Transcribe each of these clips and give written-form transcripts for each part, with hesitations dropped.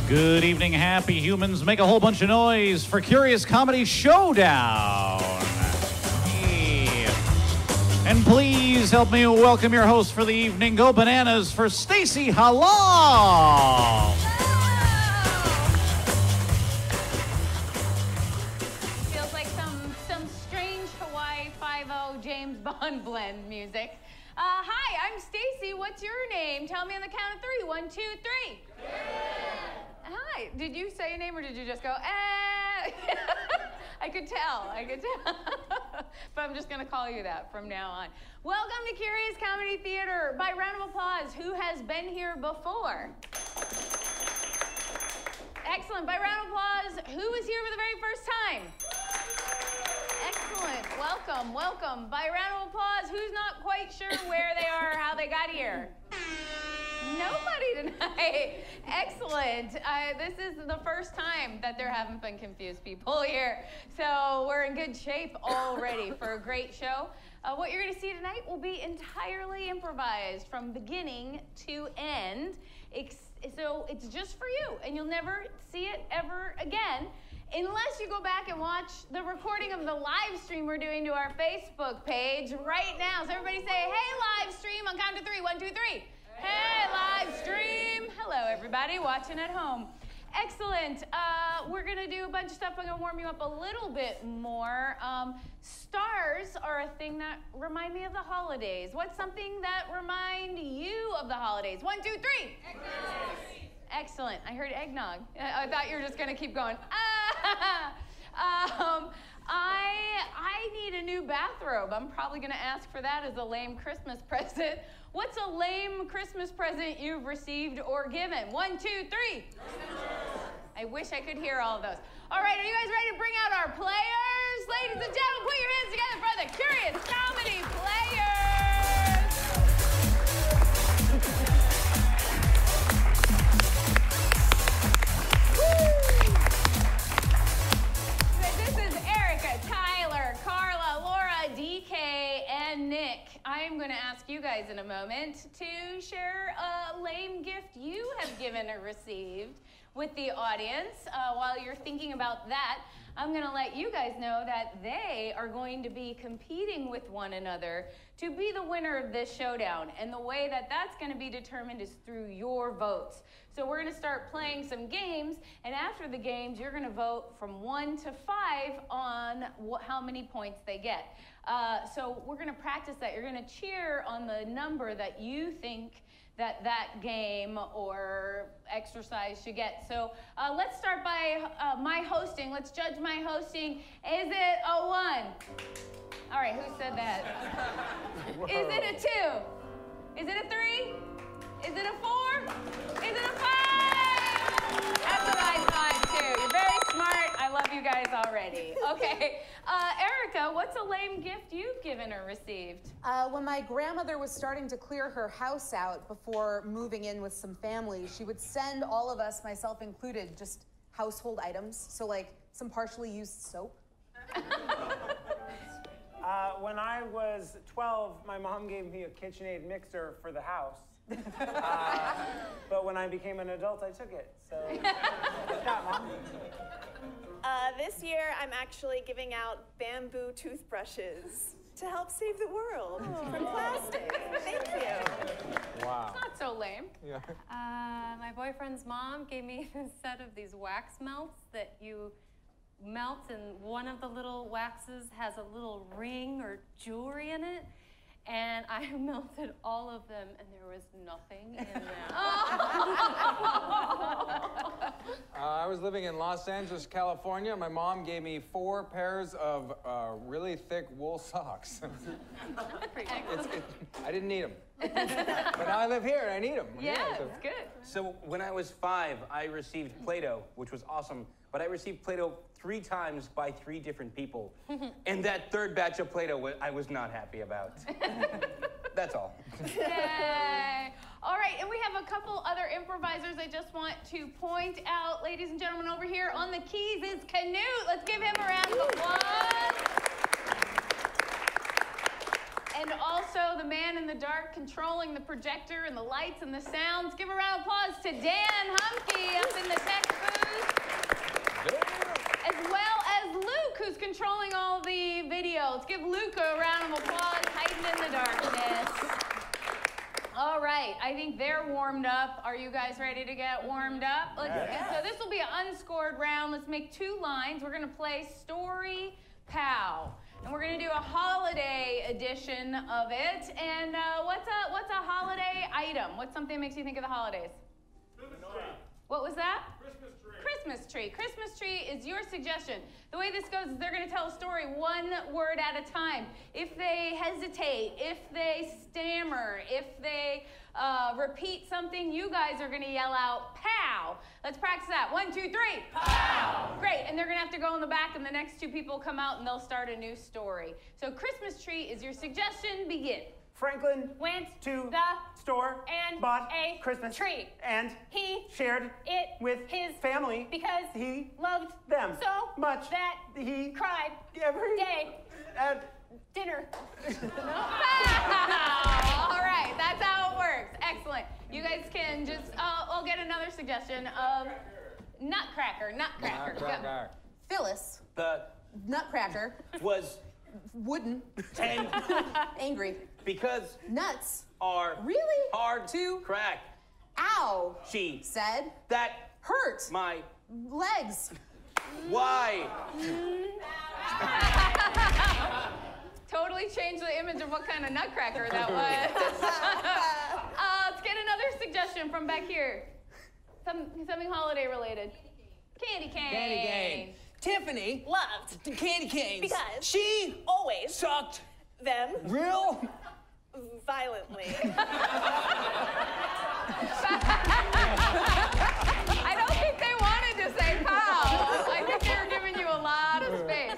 Good evening, happy humans. Make a whole bunch of noise for Curious Comedy Showdown. Yeah. And please help me welcome your host for the evening. Go bananas for Stacey Hallal. Feels like some strange Hawaii 5-0 James Bond blend music. Hi, I'm Stacey. What's your name? Tell me on the count of 3. 1, 2, 3. Yeah. Hi. Did you say a name or did you just go, eh? I could tell. But I'm just going to call you that from now on. Welcome to Curious Comedy Theater. By round of applause, who has been here before? Excellent. By round of applause, who was here for the very first time? Excellent. Welcome, welcome. By round of applause, who's not quite sure where they are or how they got here? Nobody tonight. Excellent. This is the first time that there haven't been confused people here. So we're in good shape already for a great show. What you're going to see tonight will be entirely improvised from beginning to end. So it's just for you, and you'll never see it ever again. Unless you go back and watch the recording of the live stream we're doing to our Facebook page right now. So everybody say, hey, live stream, on count of 3. 1, 2, 3. Hey, live stream. Hello, everybody watching at home. Excellent. We're going to do a bunch of stuff. I'm going to warm you up a little bit more. Stars are a thing that remind me of the holidays. What's something that remind you of the holidays? 1, 2, 3. Eggnog. Excellent. I heard eggnog. I thought you were just going to keep going. I need a new bathrobe. I'm probably going to ask for that as a lame Christmas present. What's a lame Christmas present you've received or given? 1, 2, 3. I wish I could hear all of those. All right, are you guys ready to bring out our players? Ladies and gentlemen, put your hands together for the Curious Comedy Players. Carla, Laura, DK, and Nick. I am going to ask you guys in a moment to share a lame gift you have given or received with the audience. While you're thinking about that, I'm going to let you guys know that they are going to be competing with one another to be the winner of this showdown. And the way that that's going to be determined is through your votes. So we're going to start playing some games, and after the games, you're going to vote from 1 to 5 on how many points they get. So we're going to practice that. You're going to cheer on the number that you think that game or exercise should get. So let's start by my hosting. Let's judge my hosting. Is it a 1? All right, who said that? Is it a 2? Is it a 3? Is it a 4? Is it a 5? That's what I thought too. You're very smart. I love you guys already. Okay. Erica, what's a lame gift you've given or received? When my grandmother was starting to clear her house out before moving in with some family, she would send all of us, myself included, just household items. So like some partially used soap. When I was 12, my mom gave me a KitchenAid mixer for the house. But when I became an adult, I took it. So, what's that, Mom? This year, I'm actually giving out bamboo toothbrushes to help save the world from plastic. Thank you. Wow. It's not so lame. Yeah. My boyfriend's mom gave me a set of these wax melts that you melt, and one of the little waxes has a little ring or jewelry in it. And I melted all of them, and there was nothing in them. I was living in Los Angeles, California. My mom gave me 4 pairs of really thick wool socks. I didn't need them. But now I live here, and I need them. Yeah, it's good. So when I was 5, I received Play-Doh, which was awesome. But I received Play-Doh 3 times by 3 different people. And that third batch of Play-Doh I was not happy about. That's all. Yay. All right, and we have a couple other improvisers I just want to point out. Ladies and gentlemen, over here on the keys is Canute. Let's give him a round of applause. And also the man in the dark controlling the projector and the lights and the sounds. Give a round of applause to Dan Humke up in the tech booth. As well as Luke, who's controlling all the videos. Give Luke a round of applause, hiding in the darkness. All right, I think they're warmed up. Are you guys ready to get warmed up? So this will be an unscored round. Let's make 2 lines. We're gonna play Story Pow. And we're gonna do a holiday edition of it. And what's a holiday item? What's something that makes you think of the holidays? Christmas tree. What was that? Christmas tree. Christmas tree. Christmas tree is your suggestion. The way this goes is they're gonna tell a story 1 word at a time. If they hesitate, if they stammer, if they repeat something, you guys are gonna yell out, pow. Let's practice that. 1, 2, 3. Pow! Great, and they're gonna have to go in the back and the next 2 people come out and they'll start a new story. So Christmas tree is your suggestion, begin. Franklin Went to the store and bought a Christmas tree. And he shared it with his family because he loved them so much that he cried every day at dinner. All right, that's how it works. Excellent. You guys can just, I'll get another suggestion of Nutcracker. Go. Phyllis, The Nutcracker, was wooden, and angry, because nuts, are really hard to crack. Ow, She said, that hurt, my legs. why Totally changed the image of what kind of Nutcracker that was. Let's get another suggestion from back here. Something holiday related. Candy cane. Candy cane. Tiffany Loved candy canes. because She always sucked them real. violently. I don't think they wanted to say pow. I think they were giving you a lot of space.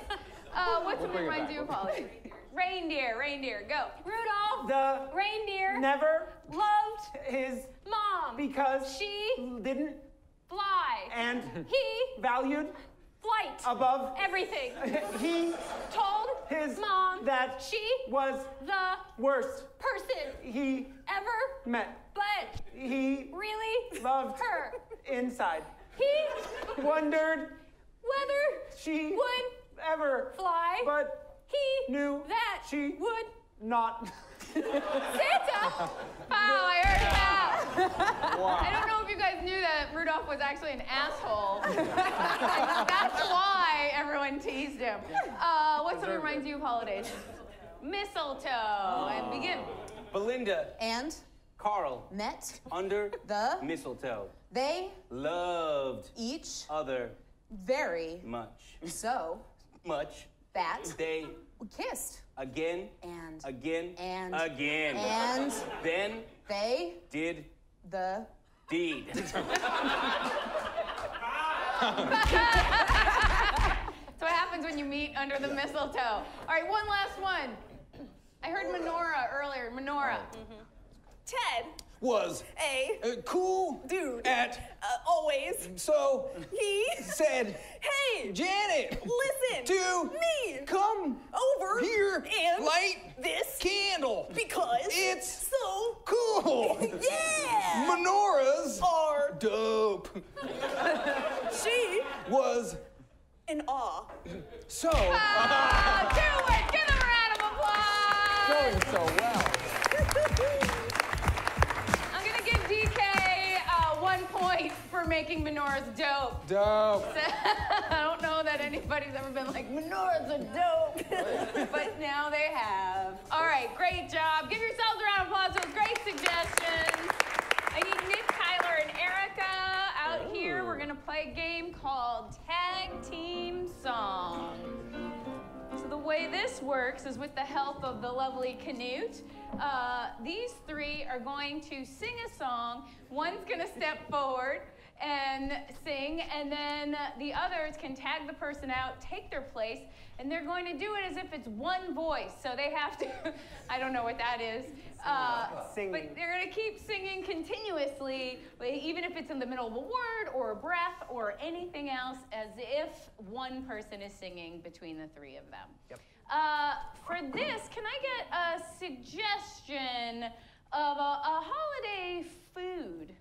What's what reminds you of holidays? Reindeer, go. Rudolph the reindeer never loved his mom because she didn't fly and he valued flight above everything. he Told his mom that she was the worst person he ever met. but He really loved her. inside. He Wondered whether she would ever fly, but he knew that she would not. Santa! Pow, I heard that. I don't know if you guys knew that Rudolph was actually an asshole. That's why everyone teased him. What's something reminds you of holidays? Mistletoe. And begin. Belinda And Carl met under the mistletoe they loved each other very much that they kissed again and again and again and then they did the deed. That's what happens when you meet under the mistletoe. All right, one last one. I heard menorah earlier. Menorah. Ted Was a cool dude at always so he said hey Janet listen to me come over here and light this candle because it's so cool. yeah Menorahs are dope. she Was in awe. so Do it! Give them a round of applause! Going so well. I'm gonna give DK 1 point for making menorahs dope. Dope. I don't know that anybody's ever been like, menorahs are dope. But now they have. All right, great job. Give yourselves a round of applause. Those great suggestions. I need Nick, Tyler, and Erica out here. We're gonna play a game called Tag Team Song. So the way this works is with the help of the lovely Canute. These 3 are going to sing a song. One's gonna step forward and sing, and then the others can tag the person out, take their place, and they're going to do it as if it's one voice. So they have to, I don't know what that is, Singing. but they're gonna keep singing continuously, even if it's in the middle of a word or a breath or anything else, as if one person is singing between the 3 of them. Yep. For this, can I get a suggestion of a holiday food?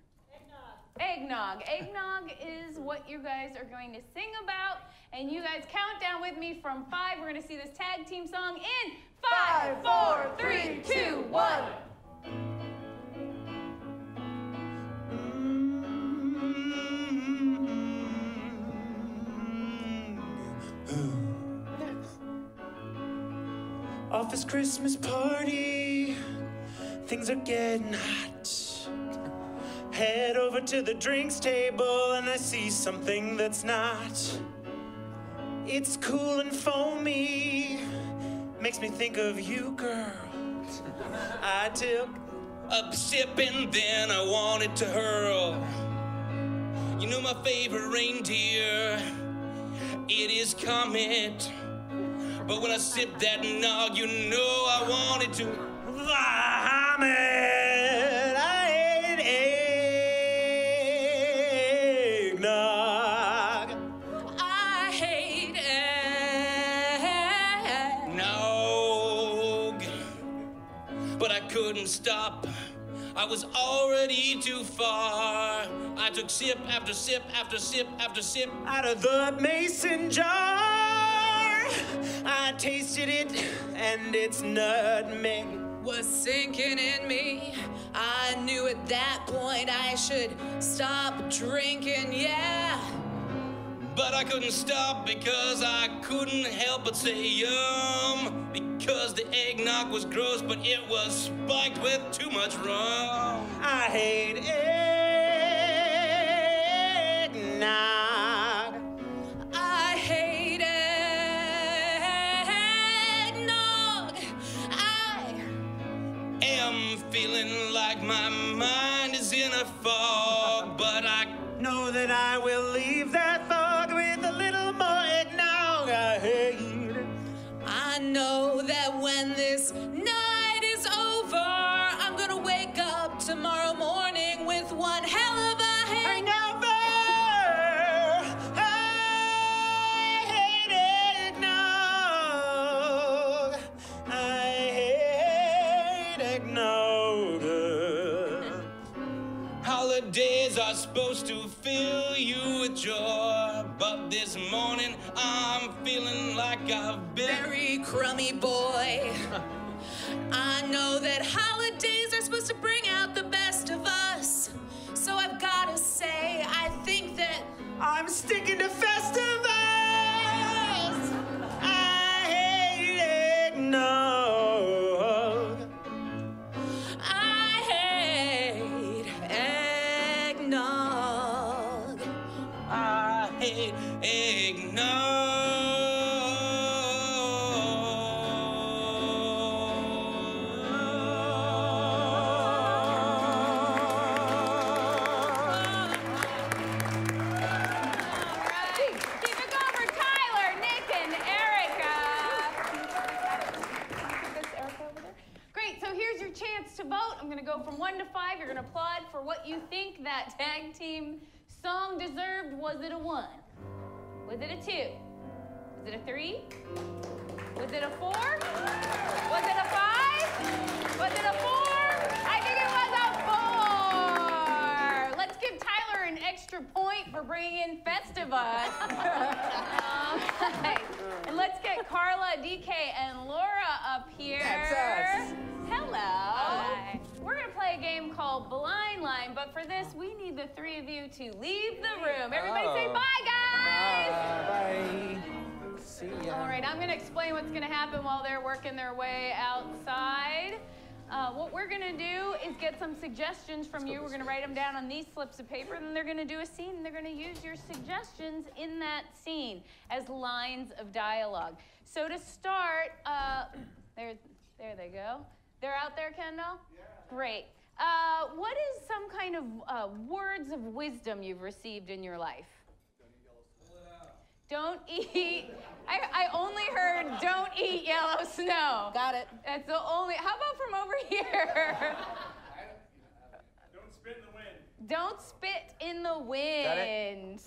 Eggnog. Eggnog is what you guys are going to sing about. And you guys count down with me from 5. We're going to see this tag team song in 5, 4, 3, 2, 1. Office Christmas party, things are getting hot. Head over to the drinks table and I see something that's not. It's cool and foamy, makes me think of you, girl. I took A sip and then I wanted to hurl. You know my favorite reindeer, it is Comet. But when I sipped that nog, you know I wanted to vomit. I hate eggnog. I hate eggnog. But I couldn't stop. I was already too far. I took sip after sip after sip after sip out of the mason jar. I tasted it, and its nutmeg was sinking in me. I knew at that point I should stop drinking, yeah. But I couldn't stop because I couldn't help but say yum. Because the eggnog was gross, but it was spiked with too much rum. I hate eggnog. I hate eggnog. I am feeling like my mind is in a fog, but I know that I will leave that fog with a little more eggnog. I hate it. I know that when this night is over, I'm gonna wake up tomorrow morning with one hell of a hangover. I hate eggnog. I hate eggnog. Holidays are supposed to fill you with joy, but this morning I'm feeling like I've been very crummy boy. I know that holidays are supposed to bring out the best of us, so I've gotta say I think that I'm sticking to Festivus. I hate eggnog. I hate eggnog. I hate eggnog. To vote. I'm going to go from 1 to 5. You're going to applaud for what you think that tag team song deserved. Was it a 1? Was it a 2? Was it a 3? Was it a 4? Was it a 5? Was it a 4? I think it was a 4. Let's give Tyler an extra point for bringing in Festivus. And let's get Carla, DK, and Laura up here. That's us. Hello. Hi. We're going to play a game called Blind Line, but for this, we need the 3 of you to leave the room. Everybody say bye, guys. Bye. See ya. All right, I'm going to explain what's going to happen while they're working their way outside. What we're going to do is get some suggestions from you. We're going to write them down on these slips of paper, and then they're going to do a scene, and they're going to use your suggestions in that scene as lines of dialogue. So to start, there they go. They're out there, Kendall? Yeah. Great. What is some kind of words of wisdom you've received in your life? Don't eat. I only heard don't eat yellow snow. Got it. That's the only. How about from over here? Don't spit in the wind. Don't spit in the wind. Got it.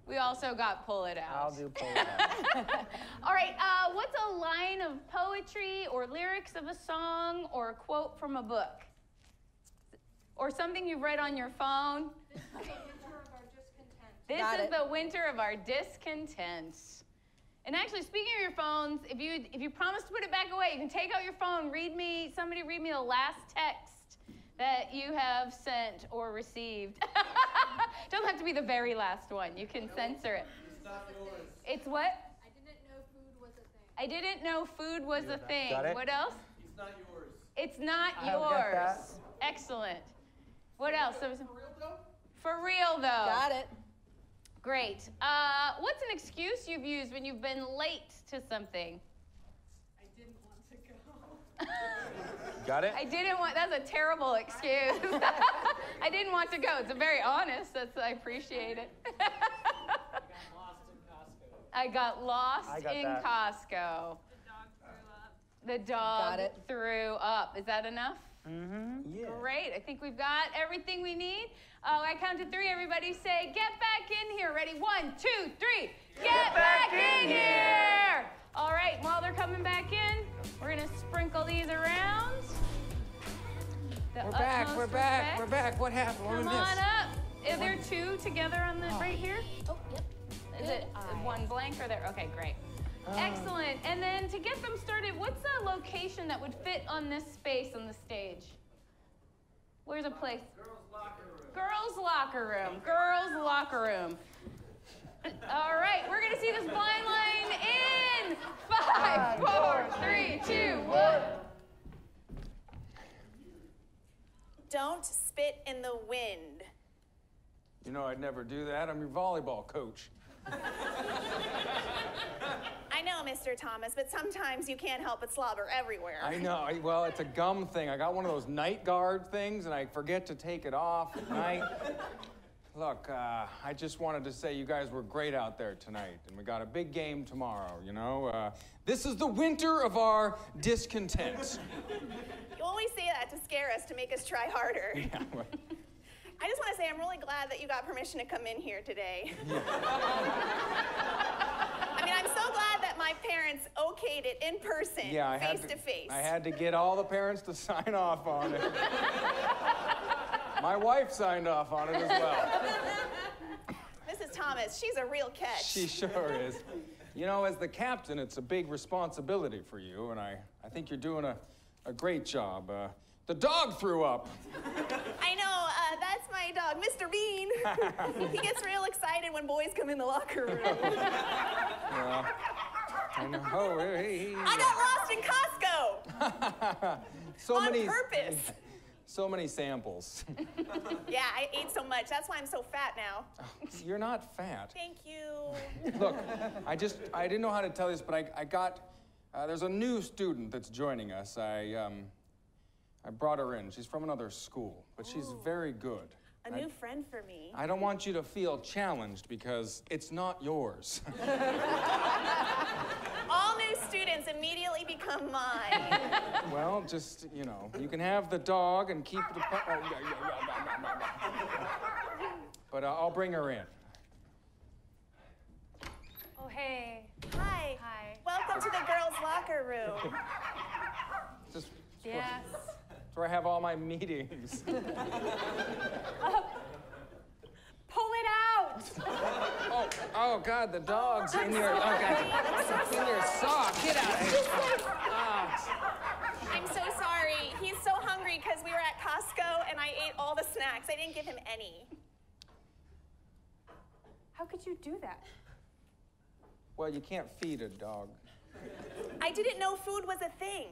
We also got Pull It Out. I'll do Pull It Out. All right, what's a line of poetry or lyrics of a song or a quote from a book? Or something you've read on your phone? This is the winter of our discontent. And actually, speaking of your phones, if you promise to put it back away, you can take out your phone, somebody read me the last text that you have sent or received. Doesn't have to be the very last one. You can censor it. It's not yours. It's what? I didn't know food was a thing. I didn't know food was a thing. Got it? What else? It's not yours. It's not I'll get that. yours. Excellent. What else? For real though? For real though. Got it. Great. What's an excuse you've used when you've been late to something? I didn't want to go. Got it? I didn't want, that's a terrible excuse. I didn't want to go. It's a very honest, I appreciate it. I got lost in that. Costco. The dog threw up. Is that enough? Mm-hmm. Yeah. Great. I think we've got everything we need. I count to 3. Everybody say, get back in here. Ready? 1, 2, 3. Get back in here. All right. While they're coming back in, we're going to sprinkle these around. We're back. We're back. We're back. What happened? What Come did we miss? on up. Are there 2 together on the right here? Oh, yep. Is it one blank or there? Okay, great. Excellent. And then to get them started, what's a location that would fit on this space on the stage? Where's a place? Girls' locker room. Girls' locker room. Girls' locker room. All right, we're gonna see this blind line in 5, 4, 3, 2, 1. Don't spit in the wind. You know I'd never do that. I'm your volleyball coach. I know, Mr. Thomas, but sometimes you can't help but slobber everywhere. I know. Well, it's a gum thing. I got one of those night guard things, and I forget to take it off at night. Look, I just wanted to say you guys were great out there tonight, and we got a big game tomorrow, you know? This is the winter of our discontent. You always say that to scare us, to make us try harder. Yeah, well, I just want to say I'm really glad that you got permission to come in here today. I mean, I'm so glad that my parents okayed it in person, face to face. I had to get all the parents to sign off on it. My wife signed off on it as well. Mrs. Thomas, she's a real catch. She sure is. You know, as the captain, it's a big responsibility for you, and I think you're doing a great job. The dog threw up. I know, that's my dog, Mr. Bean. He gets real excited when boys come in the locker room. Yeah. I know. Oh, hey. I got lost in Costco. On purpose. So many samples. Yeah, I ate so much. That's why I'm so fat now. You're not fat. Thank you. Look, I didn't know how to tell you this, but I got, there's a new student that's joining us. I brought her in. She's from another school, but she's very good. A new friend for me. I don't want you to feel challenged because it's not yours. All new students immediately become mine. Well, just, you know, you can have the dog and keep the... But I'll bring her in. Oh, hey. Hi. Hi. Welcome to the girls' locker room. Just, Yes. That's where I have all my meetings. Pull it out! Oh, God, the dog's in your... Oh, God. In your sock. Get out of here. I'm so sorry. He's so hungry because we were at Costco and I ate all the snacks. I didn't give him any. How could you do that? Well, you can't feed a dog. I didn't know food was a thing.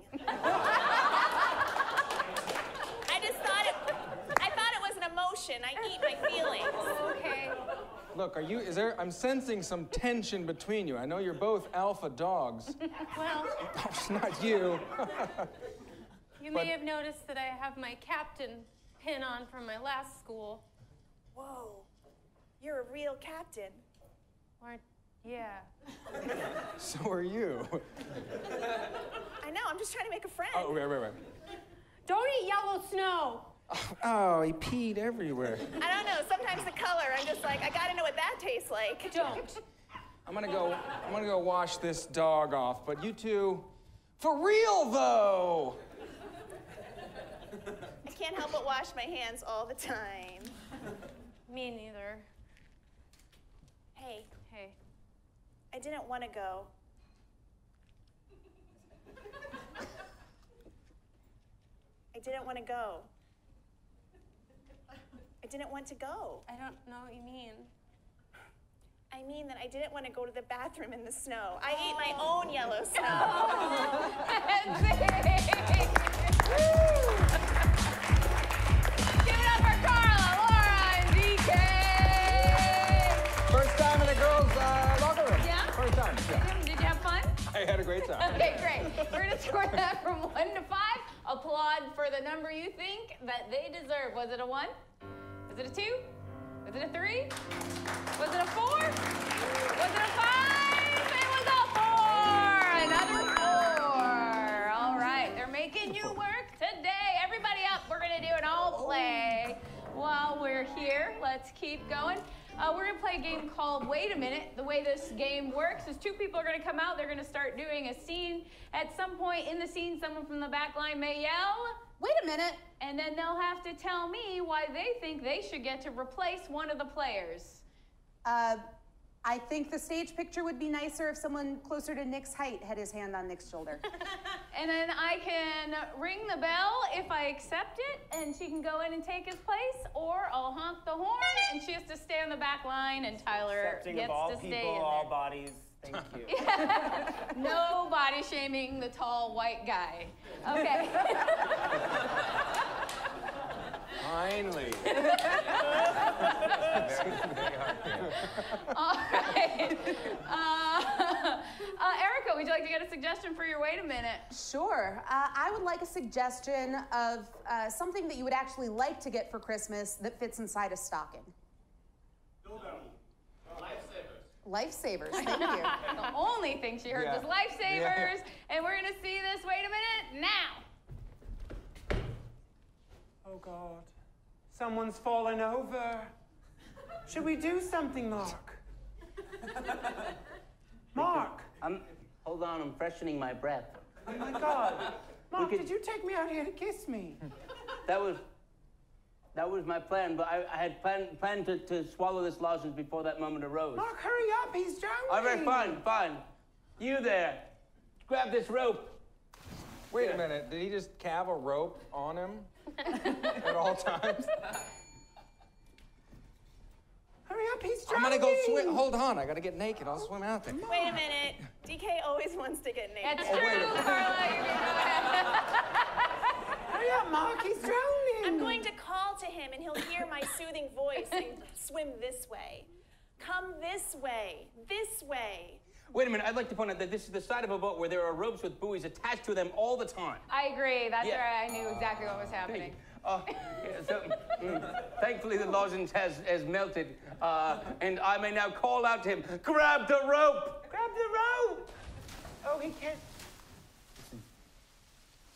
I thought it was an emotion. I eat my feelings. Okay. Look, I'm sensing some tension between you. I know you're both alpha dogs. Well, It's not you. you may have noticed that I have my captain pin on from my last school. Whoa, you're a real captain. Or, yeah. So are you. I know, I'm just trying to make a friend. Oh, right. Don't eat yellow snow. Oh, he peed everywhere. I don't know. Sometimes the color, I'm just like, I gotta know what that tastes like. Don't. I'm gonna go wash this dog off, but you two, for real though! I can't help but wash my hands all the time. Me neither. Hey, Hey. I didn't want to go. I didn't want to go. I didn't want to go. I don't know what you mean. I mean that I didn't want to go to the bathroom in the snow. I ate my own yellow snow. Give it up for Carla, Laura, and DK. First time in the girls' locker room. Yeah? First time, yeah. Did you have fun? I had a great time. Okay, great. We're gonna score that from 1 to 5. Applaud for the number you think that they deserve. Was it a 1? Was it a 2? Was it a 3? Was it a 4? Was it a 5? It was a 4! Another 4. All right, they're making you work today. Everybody up. We're gonna do an all play while we're here. Let's keep going. We're gonna play a game called Wait a Minute. The way this game works is 2 people are gonna come out. They're gonna start doing a scene. At some point in the scene, someone from the back line may yell, Wait a minute. and then they'll have to tell me why they think they should get to replace one of the players. I think the stage picture would be nicer if someone closer to Nick's height had his hand on Nick's shoulder. And then I can ring the bell if I accept it, and she can go in and take his place, or I'll honk the horn, and she has to stay on the back line, and Tyler Accepting gets of all to stay people, in all there. bodies. Thank you. No body shaming the tall white guy. Okay. Finally. All right. Erica, would you like to get a suggestion for your Wait a Minute? Sure. I would like a suggestion of something that you would actually like to get for Christmas that fits inside a stocking. Lifesavers, thank you. The only thing she heard was lifesavers, and we're gonna see this. Wait a minute, now. Oh, God. Someone's fallen over. Should we do something, Mark? Mark! Hold on, I'm freshening my breath. Oh, my God. Mark, did you take me out here to kiss me? That was my plan, but I had planned to swallow this lozenge before that moment arose. Mark, hurry up, he's drowning. All right, fine. You there, grab this rope. Wait a minute, did he just calve a rope on him at all times? Hurry up, he's I'm drowning. gonna go swim. Hold on, I gotta get naked. I'll swim out there. Wait a minute. DK always wants to get naked. That's true, Carla. You can go ahead. Hurry up, Mark, he's drowning. I'm going to call to him, and he'll hear my soothing voice and swim this way. Come this way. This way. Wait a minute, I'd like to point out that this is the side of a boat where there are ropes with buoys attached to them all the time. I agree. That's right. I knew exactly what was happening. Thankfully the lozenge has melted, and I may now call out to him, grab the rope! Grab the rope! Oh, he can't.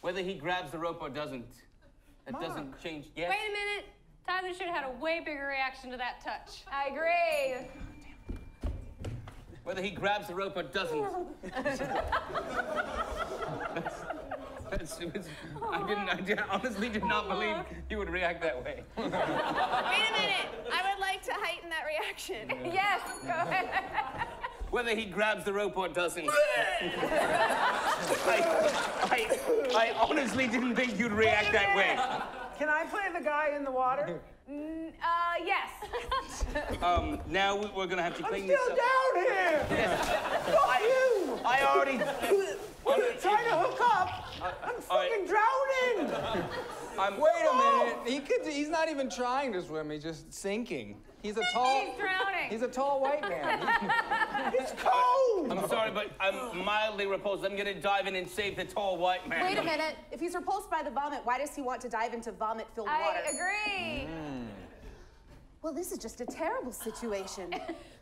Whether he grabs the rope or doesn't, it doesn't change. Yes? Wait a minute. Tyler should have had a way bigger reaction to that touch. I agree. Whether he grabs the rope or doesn't. I honestly did not believe you would react that way. Wait a minute. I would like to heighten that reaction. Yes, go ahead. Whether he grabs the rope or doesn't. I honestly didn't think you'd react that way. Can I play the guy in the water? Yes. Now we're gonna have to clean I'm this still up. down here! Fuck you! I already... What are you trying to hook up? I'm fucking drowning! Wait a minute. He's not even trying to swim. He's just sinking. He's drowning. He's a tall white man. It's cold! I'm sorry, but I'm mildly repulsed. I'm gonna dive in and save the tall white man. Wait a minute. If he's repulsed by the vomit, why does he want to dive into vomit-filled water? I agree. Well, this is just a terrible situation.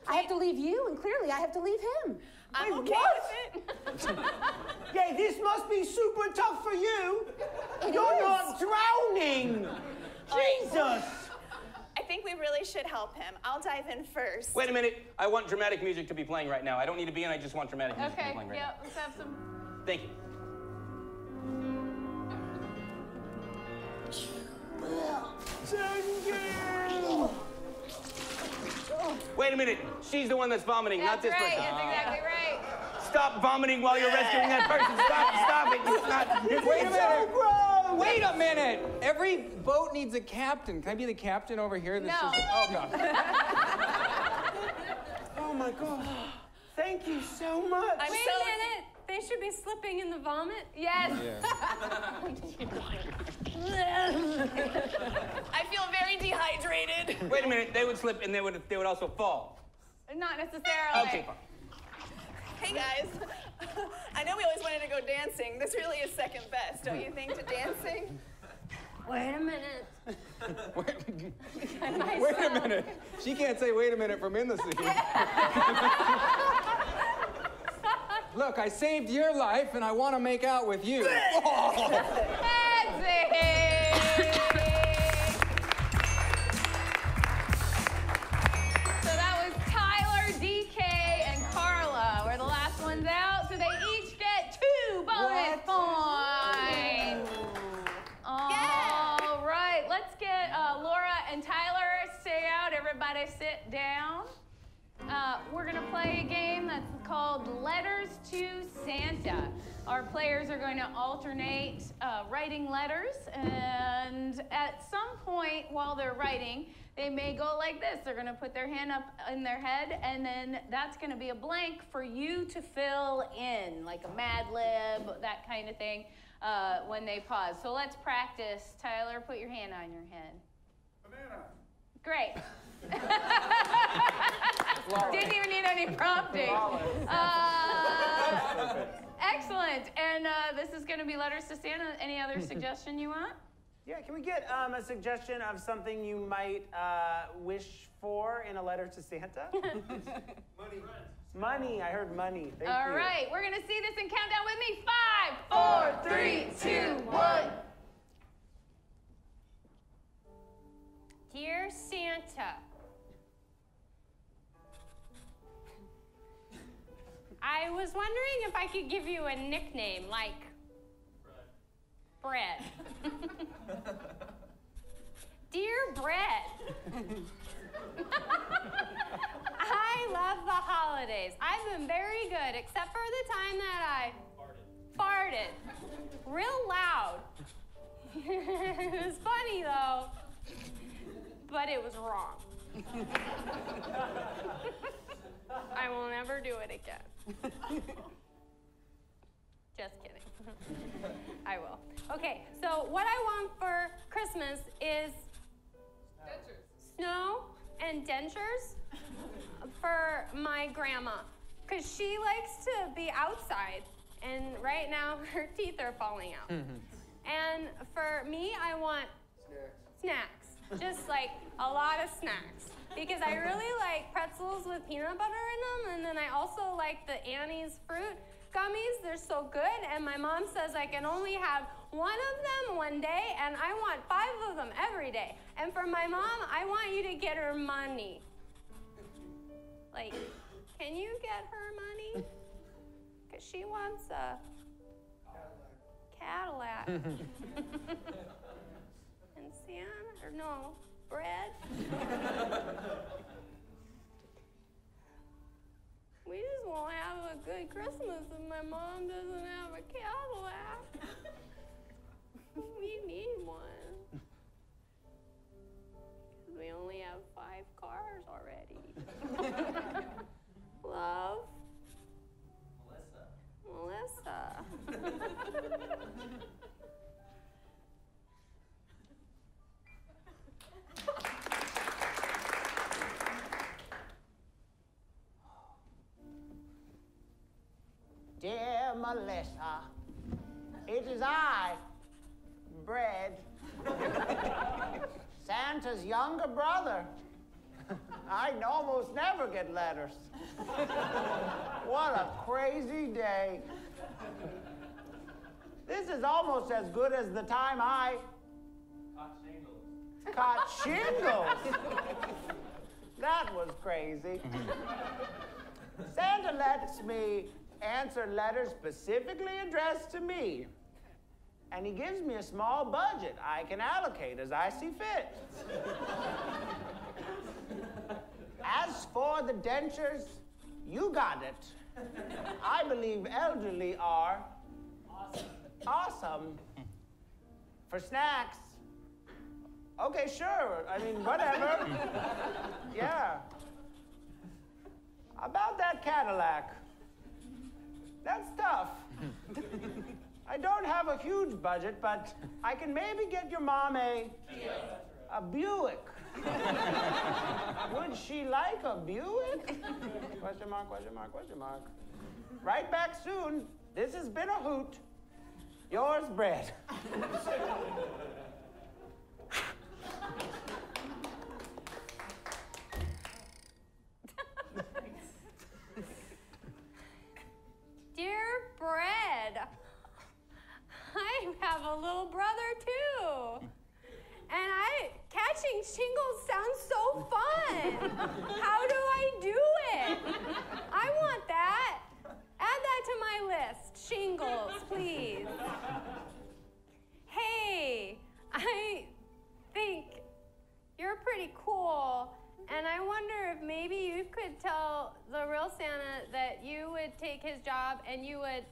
I have to leave you, and clearly I have to leave him. I'm okay with it. Yeah, this must be super tough for you. You're not drowning. Jesus! I think we really should help him. I'll dive in first. Wait a minute. I want dramatic music to be playing right now. I don't need to be in. I just want dramatic music to be Okay, playing right yeah, now. let's have some. Thank you. Wait a minute. She's the one that's vomiting, not this right, person. that's exactly right. Stop vomiting while you're rescuing that person. Stop it. It's not. Wait a minute. Wait a minute. Every boat needs a captain. Can I be the captain over here? No. Oh, God. Oh my God. Thank you so much. Wait a minute. They should be slipping in the vomit. Yes. I feel very dehydrated. Wait a minute. They would slip and they would also fall. Not necessarily. Okay, fine. Hey guys, I know we always wanted to go dancing. This really is second best, don't you think, to dancing? Wait a minute. Wait a minute. She can't say wait a minute from in the scene. Look, I saved your life and I want to make out with you. Oh. That's it. So that was Tyler, DK, and Carla. We're the last ones out, so they each get 2 bonus points. All right, let's get Laura and Tyler stay out. Everybody sit down. We're gonna play a game that's called Letters to Santa. Our players are going to alternate writing letters, and at some point while they're writing, they may go like this. They're gonna put their hand up in their head, and then that's gonna be a blank for you to fill in, like a Mad Lib, that kind of thing, when they pause. So let's practice. Tyler, put your hand on your head. Banana. Great. Didn't even need any prompting. Excellent. And this is going to be Letters to Santa. Any other suggestion you want? Yeah, can we get a suggestion of something you might wish for in a letter to Santa? Money. Money. I heard money. Thank you. All right. We're going to see this in countdown with me. 5, 4, 3, 2, 1. Dear Santa, I was wondering if I could give you a nickname like Bread. Dear Bread, I love the holidays. I've been very good, except for the time that I farted real loud. It was funny though, but it was wrong. I will never do it again. Just kidding. I will. Okay, so what I want for Christmas is snow and dentures for my grandma, because she likes to be outside, and right now her teeth are falling out. And for me, I want snacks. Just like a lot of snacks, because I really like pretzels with peanut butter in them, and then I also like the Annie's fruit gummies. They're so good, and my mom says I can only have one of them one day, and I want 5 of them every day. And for my mom, I want you to get her money. Like, can you get her money? Because she wants a Cadillac. And Santa, or no, bread. We just won't have a good Christmas if my mom doesn't have a Cadillac. We need one. We only have 5 cars already. Love. Melissa. Dear Melissa, it is I, Bread, Santa's younger brother. I almost never get letters. What a crazy day. This is almost as good as the time I caught shingles. That was crazy. Santa lets me answer letters specifically addressed to me. And he gives me a small budget I can allocate as I see fit. As for the dentures, you got it. I believe elderly are awesome. For snacks, okay, sure. I mean, whatever. Yeah. About that Cadillac, that's tough. I don't have a huge budget, but I can maybe get your mom a Buick. Would she like a Buick? Question mark, question mark, question mark. Right back soon. This has been a hoot. Yours, Brett. Dear Bread, I have a little brother too. And catching shingles sounds so fun. How do I do it? I want that. Add that to my list. Shingles, please. Hey, I think you're pretty cool. And I wonder if maybe you could tell the real Santa that you would take his job and you would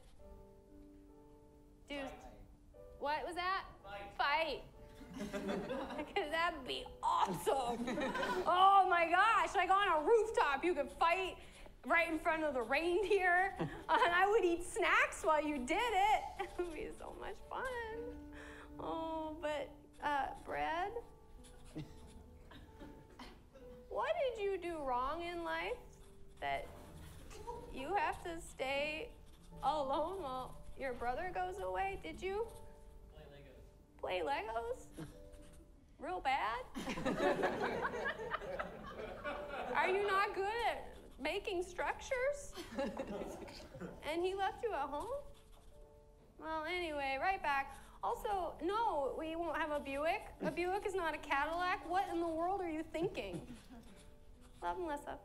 do... What was that? Fight. Because that'd be awesome. Oh my gosh, like on a rooftop, you could fight right in front of the reindeer. And I would eat snacks while you did it. It would be so much fun. Oh, but, Bread? What did you do wrong in life that you have to stay alone while your brother goes away? Did you? Play Legos? Real bad? Are you not good at making structures? And he left you at home? Well, anyway, right back. Also, no, we won't have a Buick. A Buick is not a Cadillac. What in the world are you thinking? Love, Melissa.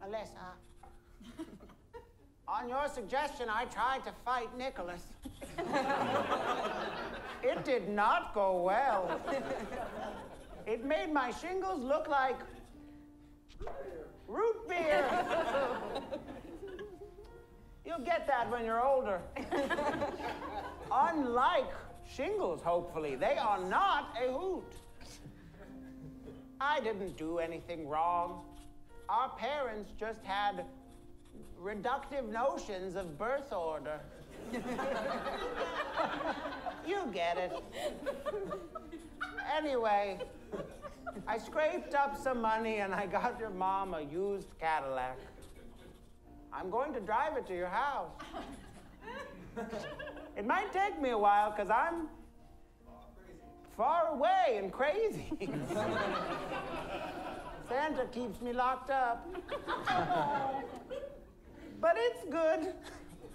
Melissa, on your suggestion, I tried to fight Nicholas. It did not go well. It made my shingles look like root beer. You'll get that when you're older. Unlike shingles, hopefully, they are not a hoot. I didn't do anything wrong. Our parents just had reductive notions of birth order. You get it. Anyway, I scraped up some money and I got your mom a used Cadillac. I'm going to drive it to your house. It might take me a while because I'm far away and crazy. Santa keeps me locked up. But it's good.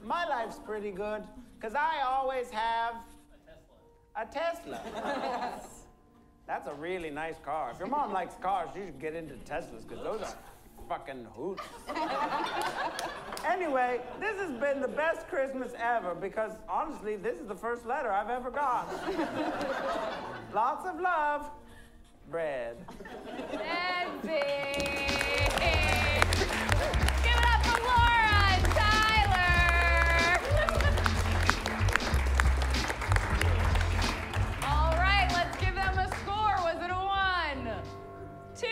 My life's pretty good because I always have a Tesla. That's a really nice car. If your mom likes cars, she should get into Teslas because those are fucking hoots. Anyway, this has been the best Christmas ever because honestly, this is the first letter I've ever got. Lots of love. Bread. That's it. Give it up for Laura and Tyler. All right, let's give them a score. Was it a 1, 2,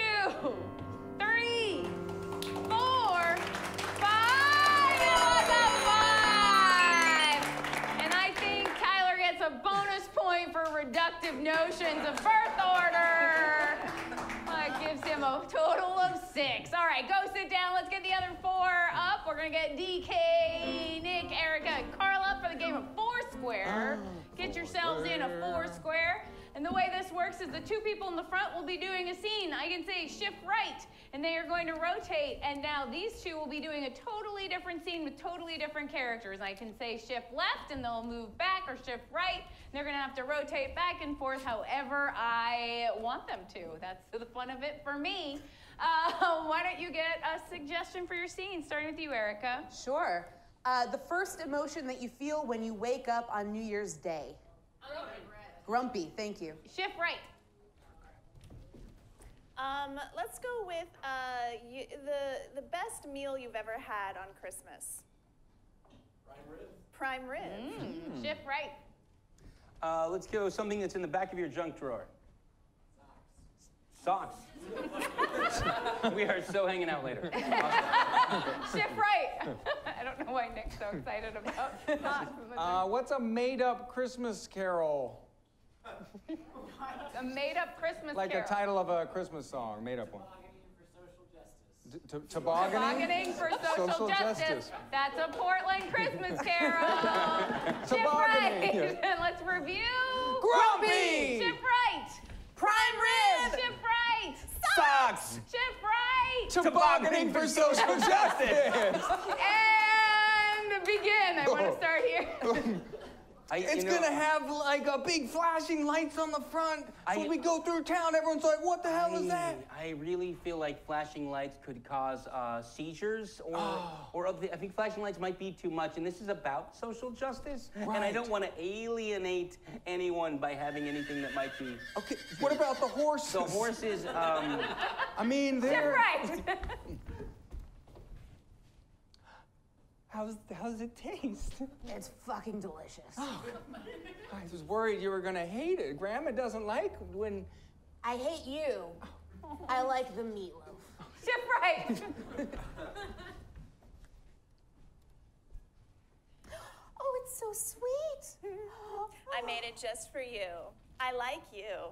3, 4, 5? It was a 5. And I think Tyler gets a bonus point for reductive notions of birth order. That gives him a total of 6. All right, go sit down. Let's get the other 4 up. We're going to get DK, Nick, Erica, and Carla for the game of Foursquare. get yourselves in a Foursquare. And the way this works is the two people in the front will be doing a scene. I can say shift right, and they are going to rotate. And now these two will be doing a totally different scene with totally different characters. I can say shift left, and they'll move back, or shift right. And they're going to have to rotate back and forth however I want them to. That's the fun of it for me. Why don't you get a suggestion for your scene, starting with you, Erica? Sure. The first emotion that you feel when you wake up on New Year's Day. Grumpy, thank you. Shift right. Let's go with the best meal you've ever had on Christmas. Prime rib. Shift right. Let's go something that's in the back of your junk drawer. Socks. We are so hanging out later. Shift right. I don't know why Nick's so excited about socks. What's a made-up Christmas carol? A made-up Christmas Like carol. a title of a Christmas song, made-up one. Tobogganing for social justice. That's a Portland Christmas carol. Shift right. And let's review. Grumpy. Shift right. Prime rib. Shift right. Socks. Shift right. Tobogganing for social justice. And begin. I want to start here. It's gonna have like a big flashing lights on the front. So we go through town, everyone's like, what the hell is that? I really feel like flashing lights could cause seizures or other, I think flashing lights might be too much, and this is about social justice. Right. And I don't want to alienate anyone by having anything that might be. Okay, what about the horses? The horses, I mean, they're... Shift right. How's it taste? It's fucking delicious. Oh, I was worried you were gonna hate it. Grandma doesn't like when... I hate you. I like the meatloaf. Shift right. Oh, it's so sweet. I made it just for you. I like you.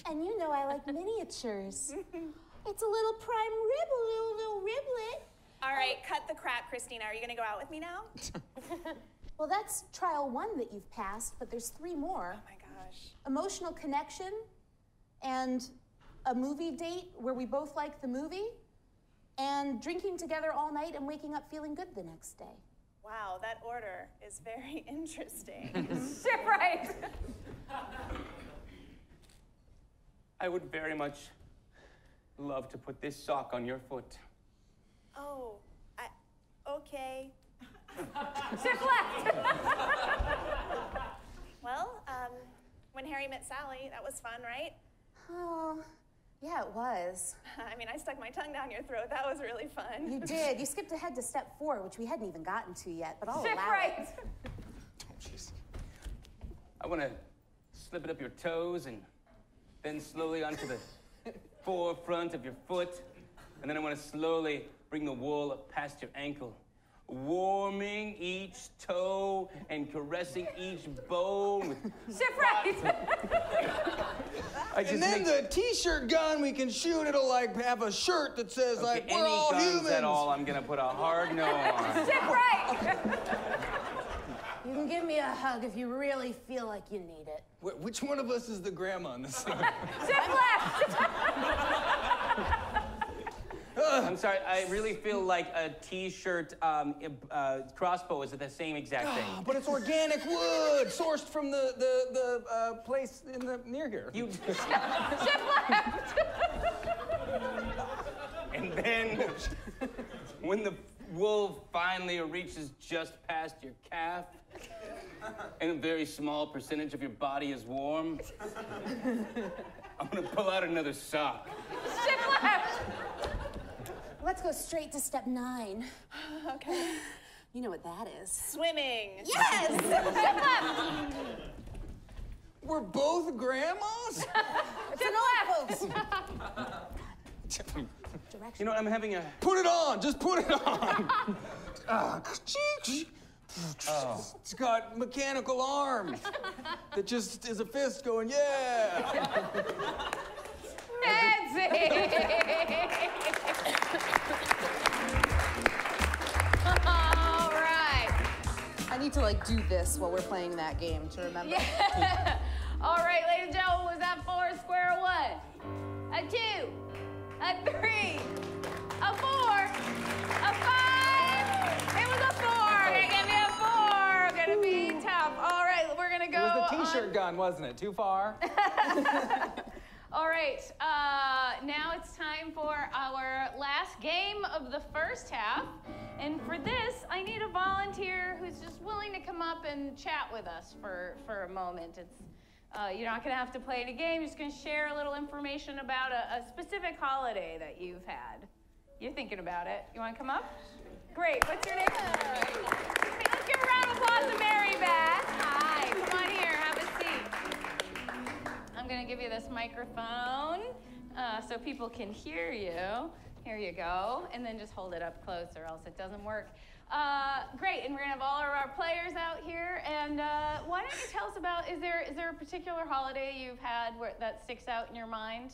And you know I like miniatures. It's a little prime rib, a little riblet. All right, cut the crap, Christina. Are you gonna go out with me now? Well, that's trial 1 that you've passed, but there's 3 more. Oh my gosh. Emotional connection and a movie date where we both like the movie and drinking together all night and waking up feeling good the next day. Wow, that order is very interesting. Shift right. I would very much love to put this sock on your foot. Oh, okay. Shift left. Well, when Harry met Sally, that was fun, right? Oh, yeah, it was. I mean, I stuck my tongue down your throat. That was really fun. You did. You skipped ahead to step 4, which we hadn't even gotten to yet, but I'll Shift allow right. it. Oh, jeez. I want to slip it up your toes and then slowly onto the forefront of your foot. And then I want to slowly bring the wool past your ankle, warming each toe and caressing each bone with... Shift right. And then the t-shirt gun we can shoot, it'll like have a shirt that says like, we're all any guns humans. at all, I'm gonna put a hard no on. Shift right. You can give me a hug if you really feel like you need it. Which one of us is the grandma in this song? Shift left. I'm sorry, I really feel like a t-shirt crossbow is the same exact thing. But it's organic wood, sourced from the place in the near here. You... Shift left. And then, when the wool finally reaches just past your calf, and a very small percentage of your body is warm, I'm gonna pull out another sock. Shift left. Let's go straight to step 9. Okay. You know what that is. Swimming. Yes! Shift left. We're both grandmas? Shift left. Direction. You know what, I'm having a... Put it on, just put it on. It's got mechanical arms that just is a fist going, yeah. Nancy. All right. I need to like do this while we're playing that game to remember. Yeah. All right, ladies and gentlemen, was that Foursquare 1, a 2, a 3, a 4, a 5? It was a 4. They gave me a 4. Gonna be tough. All right, we're gonna go. It was the T-shirt gun, wasn't it? Too far? All right, now it's time for our last game of the first half. And for this, I need a volunteer who's just willing to come up and chat with us for a moment. It's you're not gonna have to play any game, you're just gonna share a little information about a specific holiday that you've had. You're thinking about it. You wanna come up? Great, what's your name? Let's give a round of applause to Mary Beth. Hi, come on here, have a seat. I'm gonna give you this microphone so people can hear you. Here you go, and then just hold it up close or else it doesn't work. Great, and we're gonna have all of our players out here, and why don't you tell us about, is there a particular holiday you've had that sticks out in your mind,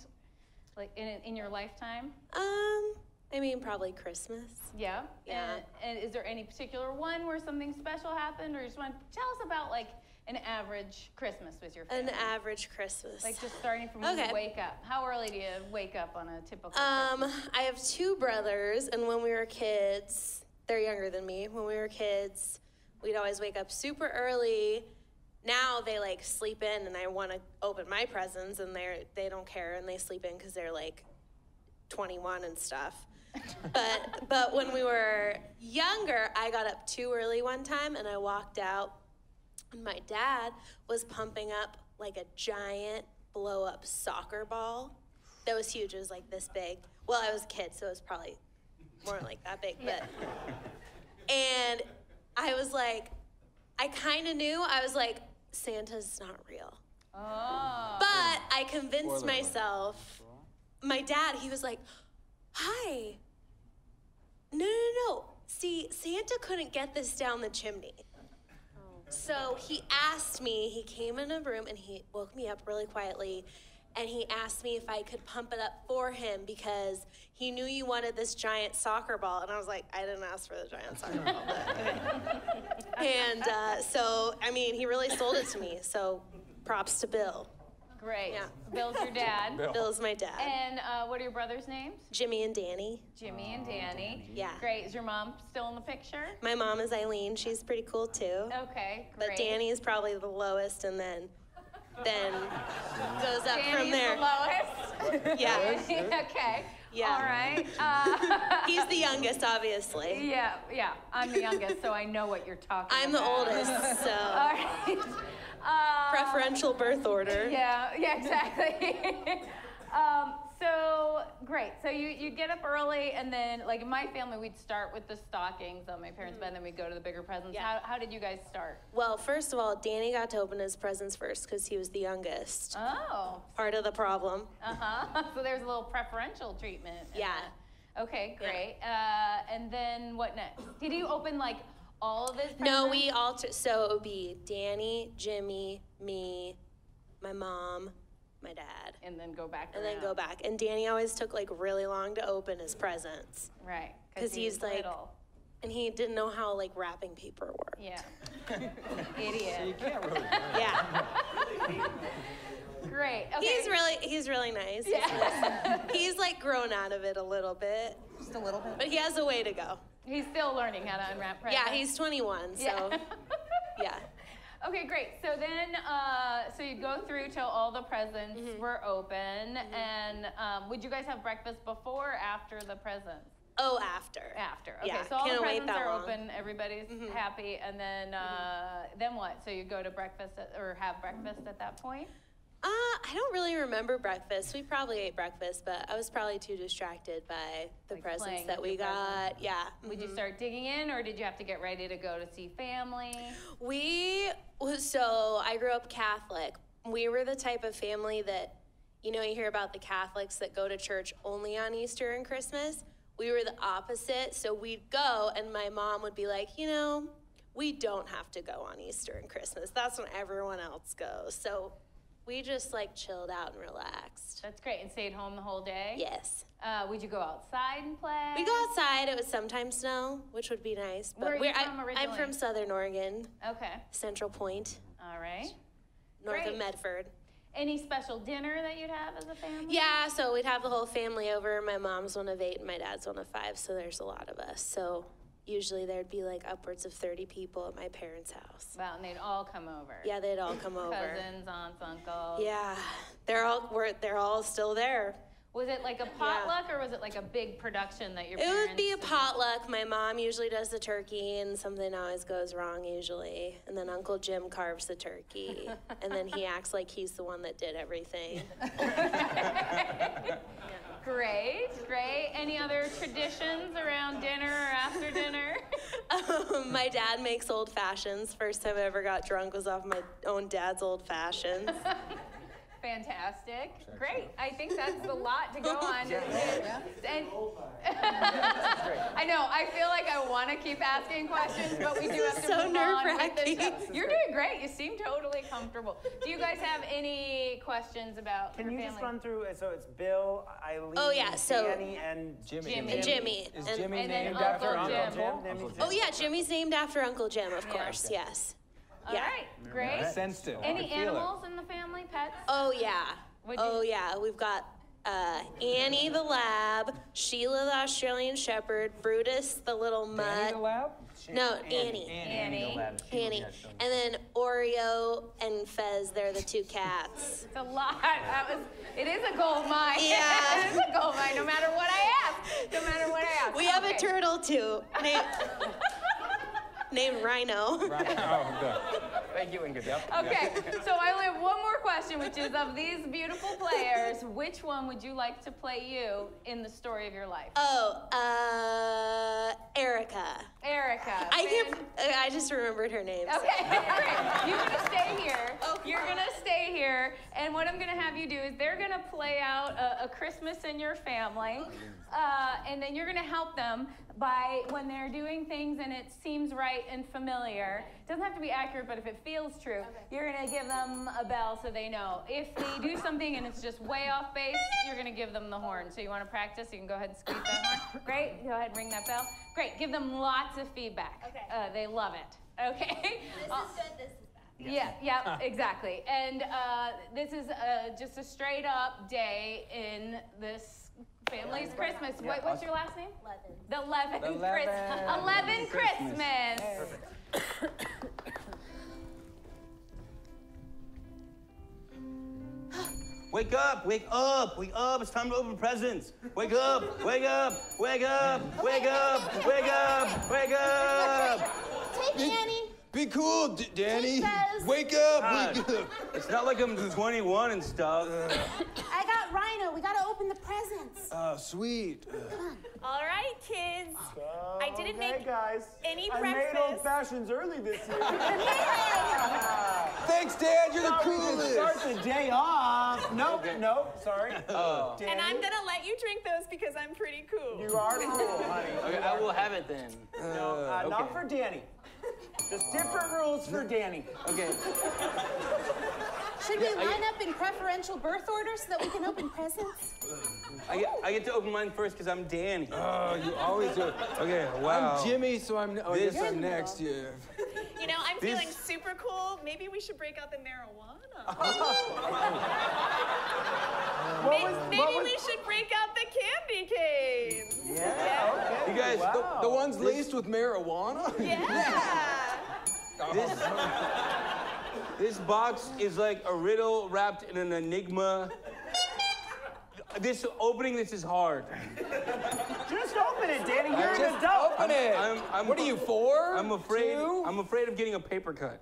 like in your lifetime? I mean, probably Christmas. Yeah? Yeah. And is there any particular one where something special happened, or you just want to tell us about like an average Christmas with your family? An average Christmas. Like just starting from when you wake up. How early do you wake up on a typical Christmas? I have 2 brothers, and when we were kids, they're younger than me. When we were kids, we'd always wake up super early. Now they like sleep in, and I want to open my presents, and they don't care, and they sleep in because they're like 21 and stuff. But when we were younger, I got up too early one time, and I walked out, and my dad was pumping up like a giant blow-up soccer ball that was huge. It was like this big. Well, I was a kid, so it was probably more like that big. But and I was like, I kind of knew. I was like, Santa's not real. Oh. But I convinced myself. My dad, he was like, hi. No. See, Santa couldn't get this down the chimney. So he asked me, he came in a room and he woke me up really quietly, and he asked me if I could pump it up for him because he knew you wanted this giant soccer ball. And I was like, I didn't ask for the giant soccer ball. But and so, I mean, he really sold it to me. So props to Bill. Great. Yeah. Bill's your dad. Bill's my dad. And what are your brothers' names? Jimmy and Danny. Jimmy and Danny. Yeah. Great. Is your mom still in the picture? My mom is Eileen. She's pretty cool too. Okay, great. But Danny is probably the lowest, and then goes up Danny's from there. The lowest? Yeah. Okay. Yeah. All right. He's the youngest, obviously. Yeah. I'm the youngest, so I know what you're talking I'm the about. oldest, so. All right. Preferential birth order. Yeah, exactly. So great. So you get up early, and then like in my family, we'd start with the stockings on my parents' bed, and then we'd go to the bigger presents. Yeah. How did you guys start? Well, first of all, Danny got to open his presents first because he was the youngest. Oh. Part of the problem. So there's a little preferential treatment. Yeah. Okay, great. And then what next? Did you open like all of his presents? No, we altered. So it would be Danny, Jimmy, me, my mom, my dad. And then go back And then go back. And Danny always took like really long to open his presents. Right. Because he's like, little. And he didn't know how like wrapping paper worked. Yeah. Idiot. So you can't really. Yeah. Great. Okay. He's really nice. Yeah. He's like grown out of it a little bit. Just a little bit. But he has a way to go. He's still learning how to unwrap presents. Yeah, he's 21, so yeah. Okay, great. So then, so you go through till all the presents were open, and would you guys have breakfast before or after the presents? Oh, after. After. Okay, Yeah, so all the can't wait presents that are long. open, everybody's happy, and then what? So you go to breakfast or have breakfast at that point? I don't really remember breakfast. We probably ate breakfast, but I was probably too distracted by the Like presents playing that with we your got. presents. Yeah. Would you start digging in, or did you have to get ready to go to see family? So I grew up Catholic. We were the type of family that, you hear about the Catholics that go to church only on Easter and Christmas. We were the opposite. So we'd go, and my mom would be like, we don't have to go on Easter and Christmas. That's when everyone else goes. So We just like chilled out and relaxed. That's great. And stayed home the whole day? Yes. Would you go outside and play? We go outside. It would sometimes snow, which would be nice. But Where are you from originally? I'm from Southern Oregon. Okay. Central Point. All right. North Great. of Medford. Any special dinner that you'd have as a family? Yeah, so we'd have the whole family over. My mom's one of 8 and my dad's one of 5, so there's a lot of us. So usually there'd be like upwards of 30 people at my parents' house. Wow, and they'd all come over. Yeah, they'd all come over. Cousins, aunts, uncles. Yeah, they're all still there. Was it like a potluck or was it like a big production that your It parents? would be a potluck. My mom usually does the turkey, and something always goes wrong usually. And then Uncle Jim carves the turkey, and then he acts like he's the one that did everything. Great, great. Any other traditions around dinner or after dinner? My dad makes old fashions. First time I ever got drunk was off my own dad's old fashions. Fantastic. Great. I think that's a lot to go on. And I know, I feel like I want to keep asking questions, but we do have to So move on with the nerve-wracking. show. You're doing great. You seem totally comfortable. Do you guys have any questions about Can your you family? just run through? So it's Bill, Eileen, Oh, yeah, so- Danny, and Jimmy. And Jimmy. Is And- Jimmy and then named Uncle after Jim. Uncle Jim? Oh yeah, Jimmy's named after Uncle Jim, of Yeah. course. Yes. All Yeah. right, great. I sensed it. I Any could feel it. animals in the family, pets? Oh yeah. What'd you- Oh yeah. We've got Annie the lab, Sheila the Australian Shepherd, Brutus the little mutt. Danny the lab? No, Annie. Annie. Annie. And then Oreo and Fez, they're the 2 cats. It's a lot. It is a gold mine. Yeah. It is a gold mine, no matter what I ask. No matter what I ask. We have a Okay. turtle too, named Rhino. Oh, good. Thank you, Ingrid. Okay, so I only have one more question, which is of these beautiful players, which one would you like to play you in the story of your life? Oh, Erica. Erica. I just remembered her name. so- Okay, great. You're gonna stay here. You're gonna stay here, and what I'm gonna have you do is they're gonna play out a Christmas in your family, and then you're gonna help them by when they're doing things and it seems right and familiar. It doesn't have to be accurate, but if it feels true, you're gonna give them a bell so they know. If they do something and it's just way off base, you're gonna give them the horn. So you wanna practice, you can go ahead and squeeze that horn. Great, go ahead and ring that bell. Great, give them lots of feedback. Okay. They love it. Okay? This is good, this is bad. Yeah, exactly. And this is just a straight up day in this family's Christmas. What's your last name? Levin. The 11 Christmas. Wake up, wake up, wake up. It's time to open presents. Wake up, wake up, wake up, wake up, wake up, wake up. Take Annie. Be cool, Danny. Take Fez. Wake up, wake up. It's not like I'm 21 and stuff. I got Rhino. We gotta open the presents. Oh, sweet. All right, kids. I didn't make guys. any I made breakfast. old fashions early this year. Thanks, Dad. You're the Thought we could coolest. start the day off. Nope, nope, sorry. And I'm gonna let you drink those because I'm pretty cool. You are cool, honey. Okay, I will have it then. No, not for Danny. Just different rules for Danny. Okay. Should we line up in preferential birth order so that we can open presents? I get to open mine first because I'm Danny. Oh, you always do. Okay, wow. I'm Jimmy, so I'm. Oh, I guess This- I'm next. Yeah. You know, I'm This- feeling super cool. Maybe we should break out the marijuana. Maybe we should break out the candy canes. Yeah, okay. You guys, Wow. The ones laced with marijuana? Yeah. This box is like a riddle wrapped in an enigma. This is hard. Just open it, Danny. You're an Just adult. open it. I'm- What are you, 4? I'm afraid. 2? I'm afraid of getting a paper cut.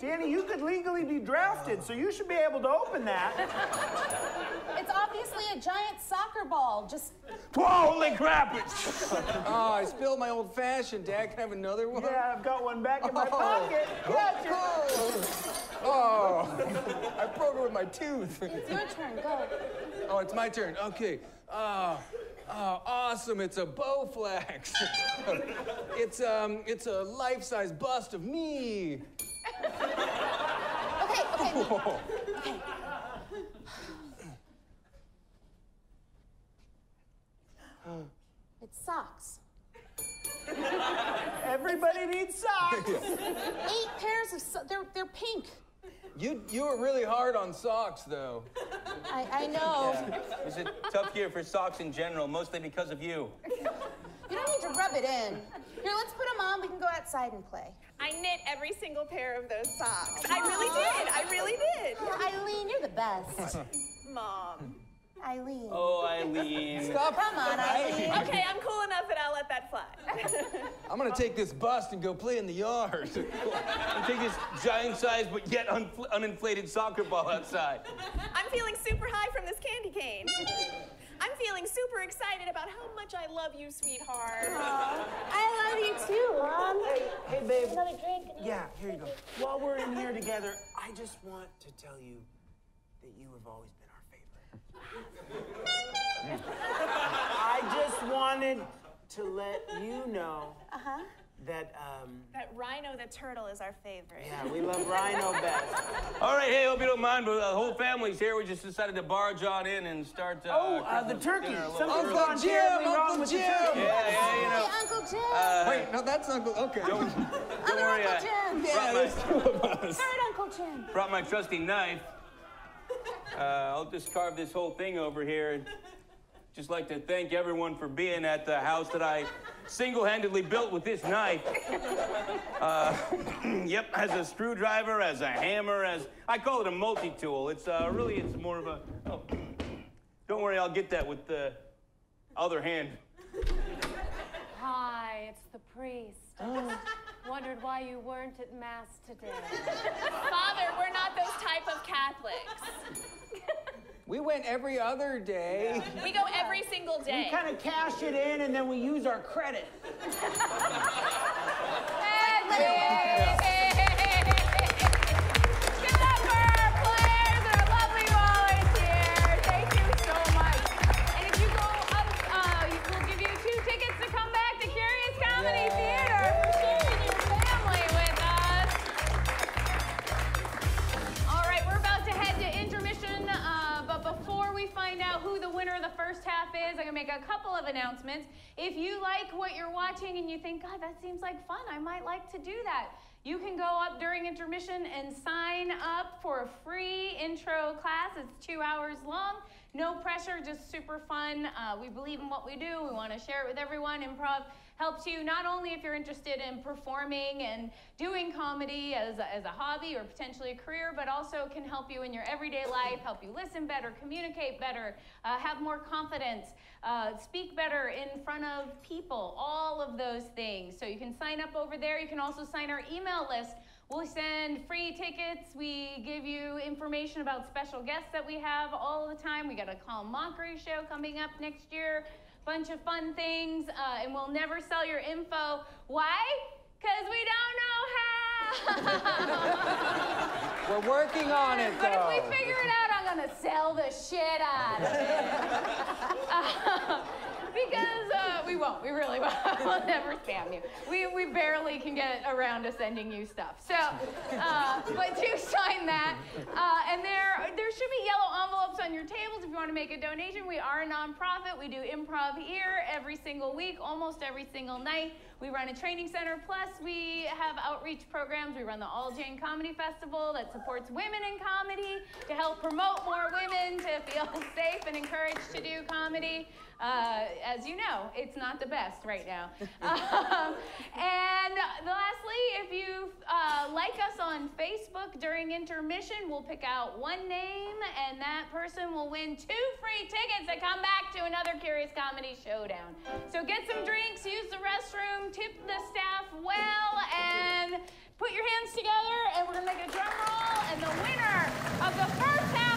Danny, you could legally be drafted, so you should be able to open that. It's obviously a giant soccer ball. Just Holy crap! Oh, I spilled my old fashioned. Dad, can I have another one? Yeah, I've got one back in my Oh. pocket. Gotcha. Oh, I broke it with my tooth. it's your turn. Go. Oh, it's my turn. Okay. Oh, awesome! It's a Bowflex. It's a life-size bust of me. Okay. 8 pairs of socks. They're pink. You were really hard on socks, though. I know. Yeah. It was a tough year for socks in general, mostly because of you. You don't need to rub it in. Here, let's put them on. We can go outside and play. I knit every single pair of those socks. I really did. I really did. Eileen, you're the best. Mom. Eileen. Oh, Eileen. Stop. Come on, Eileen. Okay, I'm cool enough that I'll let that fly. I'm gonna take this bust and go play in the yard. You take this giant-sized but yet uninflated soccer ball outside. I'm feeling super high from this candy cane. I'm feeling super excited about how much I love you, sweetheart. I love you too, Mom. Hey, babe. Another drink? Yeah, here you go. While we're in here together, I just want to tell you that you have always been our favorite. I just wanted to let you know that, That Rhino the turtle is our favorite. yeah, we love Rhino best. All right, hey, hope you don't mind, but the whole family's here. We just decided to barge on in and start. The Christmas turkey. dinner a little Something's early. gone terribly wrong Uncle with the Jim. turkey. Yeah, you know. Hey, Uncle Jim. Wait, no, that's Uncle. Okay. Don't worry. Uncle Jim. Yeah, there's 2 of us. Third Uncle Jim. Brought my trusty knife. I'll just carve this whole thing over here. And just like to thank everyone for being at the house that I single-handedly built with this knife. Yep, as a screwdriver, as a hammer, I call it a multi-tool. It's really, it's more of a, oh, don't worry, I'll get that with the other hand. Hi, it's the priest. Wondered why you weren't at Mass today. Father, we're not those type of Catholics. We went every other day. We go every single day. We kind of cash it in and then we use our credit. Give it up for our players and our lovely volunteers. Thank you so much. And if you go up, we'll give you 2 tickets to come back to Curious Comedy Theater for sharing your family with us. All right, we're about to head to intermission, but before we find out who the winner of the first half is, I'm gonna make a couple of announcements. If you like what you're watching and you think, God, that seems like fun, I might like to do that, you can go up during intermission and sign up for a free intro class. It's 2 hours long. No pressure, just super fun. We believe in what we do. We want to share it with everyone. Improv helps you not only if you're interested in performing and doing comedy as a hobby or potentially a career, but also can help you in your everyday life, help you listen better, communicate better, have more confidence, speak better in front of people, all of those things. So you can sign up over there. You can also sign our email list. We'll send free tickets. We give you information about special guests that we have all the time. We got a Clown Mockery show coming up next year. Bunch of fun things, and we'll never sell your info. Why? Because we don't know how. We're working on it, though. But if we figure it out, I'm gonna sell the shit out of it. Because we won't. We really won't. We'll never spam you. We barely can get around to sending you stuff. So, but do sign that. And there should be yellow envelopes on your tables if you want to make a donation. We are a nonprofit. We do improv here every single week, almost every single night. We run a training center. Plus, we have outreach programs. We run the All Jane Comedy Festival that supports women in comedy to help promote more women to feel safe and encouraged to do comedy. As you know, it's not the best right now. And lastly, if you like us on Facebook during intermission, we'll pick out one name, and that person will win 2 free tickets to come back to another Curious Comedy Showdown. So get some drinks, use the restroom, tip the staff well, and put your hands together, and we're gonna make a drum roll, and the winner of the first half